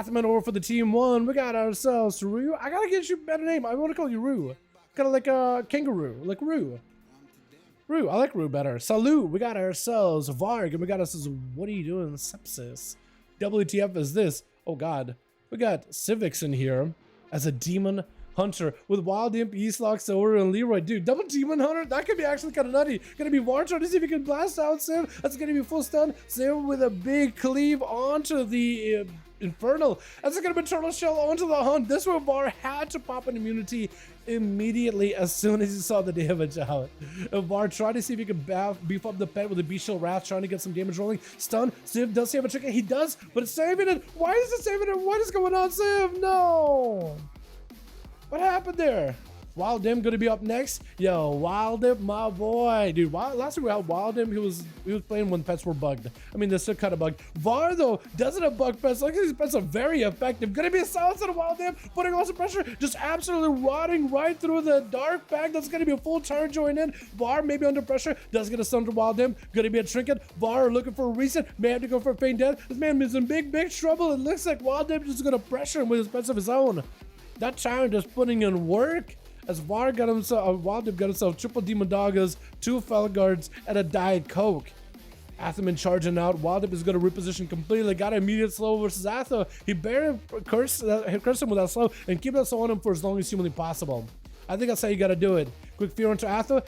Athman over for the team 1. We got ourselves Rue. I gotta get you a better name. I want to call you Rue. Kind of like a kangaroo, like Rue. Rue, I like Rue better. Salute, we got ourselves Varg, and we got ourselves, what are you doing, Sepsis? WTF is this? Oh god. We got Civics in here as a Demon Hunter with Wild Imp, Eastlock, Silver, and Leroy. Dude, double Demon Hunter? That could be actually kind of nutty. Gonna be Var trying to see if he can blast out Sim. That's gonna be full stun. Sim with a big cleave onto the Infernal. That's gonna be Turtle Shell onto the Hunt. This one Var had to pop an immunity immediately as soon as he saw the damage out. Var tried to see if he could beef up the pet with a Beast Shield Wrath, trying to get some damage rolling. Stun. Civ does have a trick. He does, but it's saving it. Why is it saving it? What is going on, Civ? No. What happened there? Wild Dim gonna be up next. Yo, Wild Dim, my boy, dude. Last week we had Wild Dim. He was playing when pets were bugged. I mean, they're still kind of bugged. Var though doesn't have bug pets. Like these pets are very effective. Gonna be a silence on Wild Dim, putting on some pressure, just absolutely rotting right through the dark bag. That's gonna be a full turn join in. Var maybe under pressure, does get a stun to Wild Dim. Gonna be a trinket. Var looking for a reset. May have to go for a feign death. This man is in big trouble. It looks like Wild Dim is gonna pressure him with his pets of his own. That Tyrant just putting in work. As Var got himself, Wild Imp got himself triple Demon Doggas, 2 Felguards, and a Diet Coke. Athman charging out. Wild Imp is going to reposition completely. Got an immediate slow versus Atho. He barely cursed him with that slow and keep that slow on him for as long as humanly possible. I think that's how you got to do it. Quick Fear onto Atho,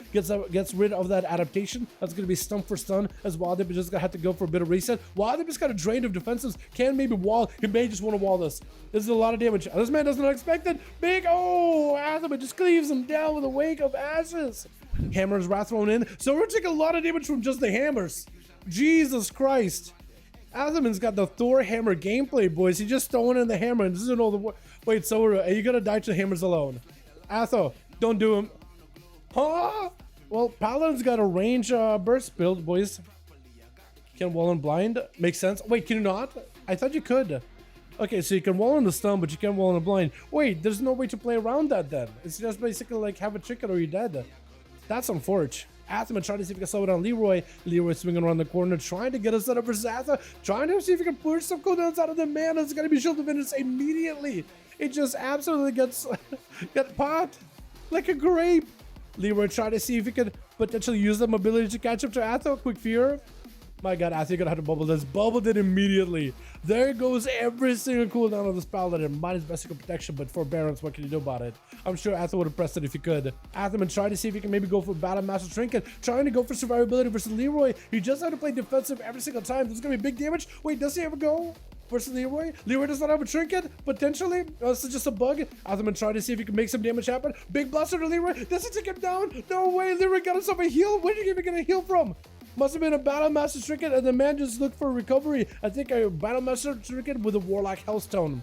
gets rid of that adaptation. That's going to be stun for stun, as Wild Imp is just going to have to go for a bit of reset. Wild Imp is kind of drained of defensives. Can maybe wall. He may just want to wall this. This is a lot of damage. This man does not expect it. Big, oh, Atho just cleaves him down with a wake of ashes. Hammers Wrath thrown in. So we're taking a lot of damage from just the hammers. Jesus Christ. Athaman's got the Thor hammer gameplay, boys. He's just throwing in the hammer and doesn't know the... Wait, so are you going to die to the hammers alone? Atho, don't do him. Huh? Well, Paladin's got a range burst build, boys. Can wall in blind? Makes sense. Wait, can you not? I thought you could. Okay, so you can wall in the stun, but you can't wall in the blind. Wait, there's no way to play around that then. It's just basically like have a trinket or you're dead. That's unfortunate. Athaman trying to see if he can slow down Leroy. Leroy swinging around the corner, trying to get a setup versus Atha. Trying to see if he can push some cooldowns out of the mana. It's going to be Shield of Vengeance immediately. It just absolutely gets popped like a grape. Leroy trying to see if he could potentially use the mobility to catch up to Atho. Quick Fear. My god, Atho, you're gonna have to bubble this. Bubbled it immediately. There goes every single cooldown of this Paladin. Mine is basic protection, but forbearance, what can you do about it? I'm sure Atho would have pressed it if he could. Athaman trying to see if he can maybe go for Battle Master Trinket. Trying to go for survivability versus Leroy. He just had to play defensive every single time. There's gonna be big damage. Wait, does he ever go versus Leroy? Leroy does not have a trinket, potentially. This is just a bug. Athaman trying to see if he can make some damage happen. Big blaster to Leroy. Does it take him down? No way. Leroy got himself a heal. Where did he even get a heal from? Must have been a Battle Master Trinket, and the man just looked for recovery. I think a Battle Master Trinket with a Warlock Hellstone.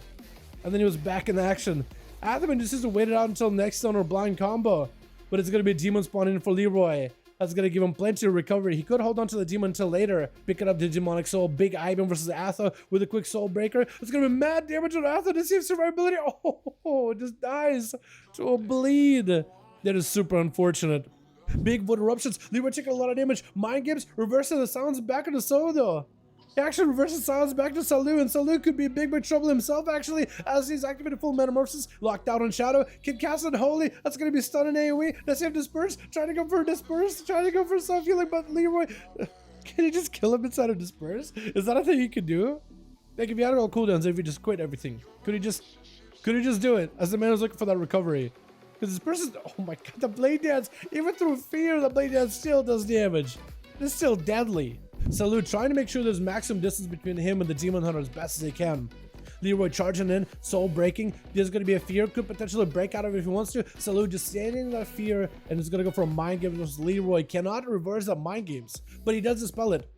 And then he was back in action. Athaman just has to wait it out until next stone or blind combo. But it's going to be a demon spawning in for Leroy. That's going to give him plenty of recovery. He could hold on to the demon until later. Picking up the demonic soul. Big Ivan versus Atho with a quick soul breaker. It's going to be mad damage on Atho to see if survivability. Oh, it just dies to a bleed. That is super unfortunate. Big Void Eruptions. Leroy taking a lot of damage. Mind Games reversing the silence back into Solo though. He actually reverses silence back to Salu, and Salu could be in big trouble himself actually, as he's activated full Metamorphosis, locked out on Shadow, can cast it Holy, that's gonna be stunning AoE, does he have Disperse? Trying to go for Disperse, trying to go for self-healing, but Leroy, can he just kill him inside of Disperse? Is that a thing you could do? Like if you had all cooldowns, if you just quit everything, could he just do it, as the man was looking for that recovery? Because Disperse is, oh my god, the Blade Dance, even through fear, the Blade Dance still does damage. It's still deadly. Salute trying to make sure there's maximum distance between him and the Demon Hunter as best as he can. Leroy charging in, soul breaking. There's going to be a fear, could potentially break out of it if he wants to. Salute just standing in that fear and is going to go for a mind game versus Leroy. Cannot reverse that mind games, but he does dispel it.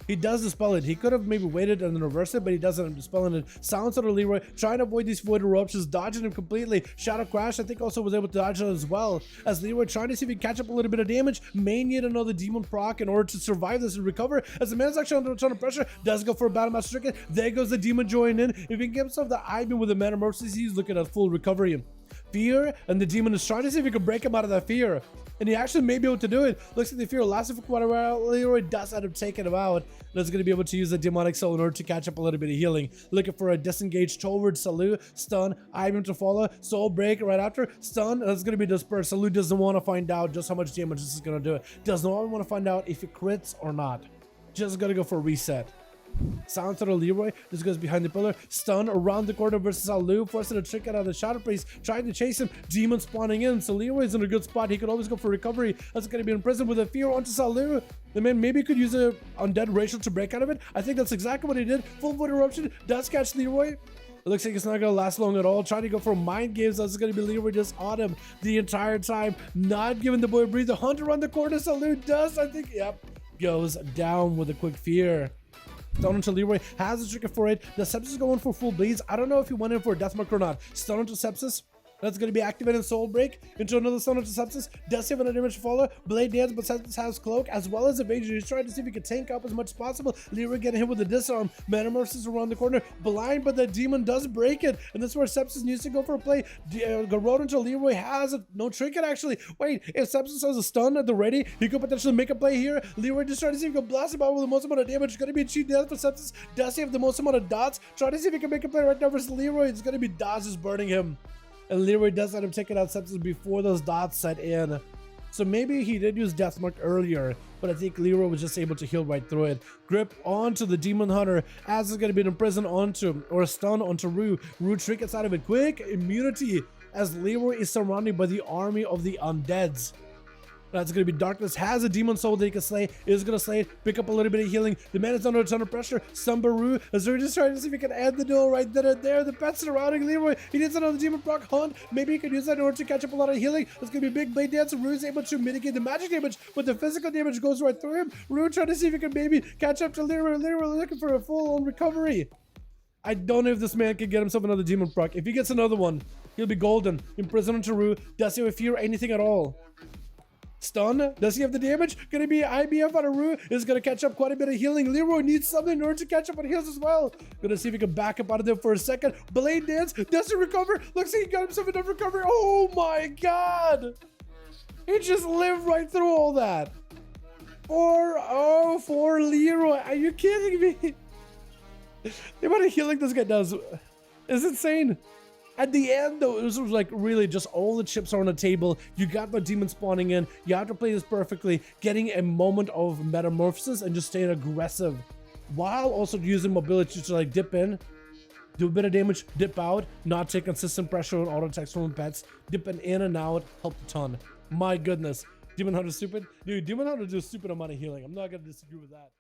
He does dispel it. He could have maybe waited and then reversed it, but he doesn't. I'm dispelling it. Silence out of Leroy, trying to avoid these void eruptions, dodging him completely. Shadow Crash, I think, also was able to dodge it as well. As Leroy trying to see if he can catch up a little bit of damage, may need another demon proc in order to survive this and recover. As the man's actually under a ton of pressure, does go for a Battle Master Trinket. There goes the demon join in. If he can get himself the Ivan with the Metamorphosis, he's looking at full recovery. Fear, and the demon is trying to see if he can break him out of that fear. And he actually may be able to do it. Looks like the fear lasted for quite a while. Leroy does end up taking him out. And is going to be able to use the demonic soul in order to catch up a little bit of healing. Looking for a disengaged towards Salu. Stun. Ivan to follow. Soul break right after. Stun. And it's going to be dispersed. Salu doesn't want to find out just how much damage this is going to do. Does not want to find out if it crits or not. Just going to go for a reset. Silence to Leroy. This goes behind the pillar. Stun around the corner versus Alu. Forcing a trick out of the Shadow Priest. Trying to chase him. Demon spawning in. So Leroy's in a good spot. He could always go for recovery. That's going to be in prison with a fear onto Salu. The man maybe could use a undead racial to break out of it. I think that's exactly what he did. Full void eruption. Does catch Leroy. It looks like it's not going to last long at all. Trying to go for mind games. That's going to be Leroy just on him the entire time. Not giving the boy a breather. Hunt around the corner. Salu does, I think, yep, goes down with a quick fear. Stun onto Leroy, has a trigger for it. The Sepsis going for full bleeds. I don't know if he went in for a death mark or not. Stun onto Sepsis. That's going to be activated Soul Break into another stun onto Sepsis. Does he have an damage to follow? Blade Dance, but Sepsis has Cloak as well as Evasion. He's trying to see if he can tank up as much as possible. Leroy getting hit with the disarm. Metamorphosis around the corner. Blind, but the demon does break it. And that's where Sepsis needs to go for a play. Garrote into Leroy has no trinket actually. Wait, if Sepsis has a stun at the ready, he could potentially make a play here. Leroy just trying to see if he can blast him out with the most amount of damage. It's going to be a cheap death for Sepsis. Does he have the most amount of dots? Trying to see if he can make a play right now versus Leroy. It's going to be dots just burning him. And Leroy does end up taking out Sepsis before those dots set in. So maybe he did use Death Mark earlier, but I think Leroy was just able to heal right through it. Grip onto the Demon Hunter, as is going to be imprisoned onto, or stun onto Rue. Rue trinkets out of it. Quick immunity, as Leroy is surrounded by the army of the undeads. That's going to be Darkness. Has a demon soul that he can slay. Is going to slay it. Pick up a little bit of healing. The man is under a ton of pressure. Sumbaru. Azuri just trying to see if he can end the duel right then and there. The pets surrounding Leroy. He needs another demon proc hunt. Maybe he can use that in order to catch up a lot of healing. It's going to be big blade dance. Rue is able to mitigate the magic damage, but the physical damage goes right through him. Rue trying to see if he can maybe catch up to Leroy. Leroy looking for a full-on recovery. I don't know if this man can get himself another demon proc. If he gets another one, he'll be golden. Imprisoned to Rue. Does he have fear anything at all? Stun. Does he have the damage? Gonna be IBF on a Rue. Is gonna catch up quite a bit of healing. Leroy needs something in order to catch up on heals as well. Gonna see if he can back up out of there for a second. Blade Dance. Does he recover? Looks like he got himself enough recovery. Oh my god. He just lived right through all that. For Leroy. Are you kidding me? The amount of healing this guy does is insane. At the end, though, it was like really just all the chips are on the table. You got the demon spawning in. You have to play this perfectly, getting a moment of metamorphosis and just staying aggressive, while also using mobility to like dip in, do a bit of damage, dip out, not take consistent pressure on auto attacks from pets, dipping in and out, helped a ton. My goodness. Demon Hunter's stupid? Dude, Demon Hunter does a stupid amount of healing. I'm not going to disagree with that.